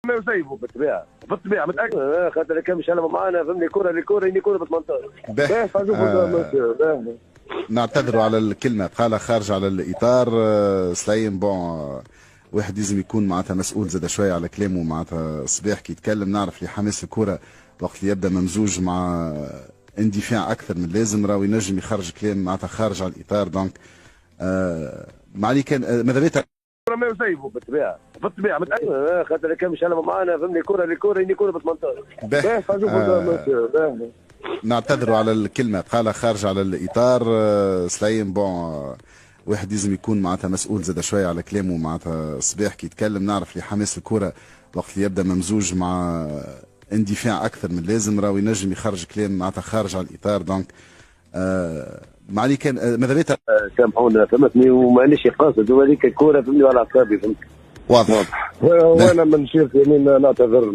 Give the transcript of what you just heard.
ما يسيبوا بالطبيعه متاكد خاطر كان مش انا معانا فهمني كره لكره يني كره ب 18 نعتذروا على الكلمه قالها خارج على الاطار. سليم بون واحد لازم يكون معناتها مسؤول زاد شويه على كلامه معناتها صباح كي يتكلم نعرف اللي حماس الكره وقت اللي يبدا ممزوج مع اندفاع اكثر من اللازم راهو ينجم يخرج كلام معناتها خارج على الاطار دونك ما عليه كان ماذا بيت ما يسيبوا بالطبيعه متاكد خاطر كان مش انا معانا فهمني كره لكره يني كره ب 18 نعتذروا على الكلمه قالها خارج على الاطار. سليم بون واحد لازم يكون معناتها مسؤول زاد شويه على كلامه معناتها صباح كي يتكلم نعرف اللي حماس الكره وقت اللي يبدا ممزوج مع اندفاع اكثر من اللازم راهو ينجم يخرج كلام معناتها خارج على الاطار دونك ما عليه كان ماذا بيت سامحونا فهمتني ومانيش قاصد وهذيك الكره فهمني على اعصابي فهمت واضح وانا من شيخ يمين نعتذر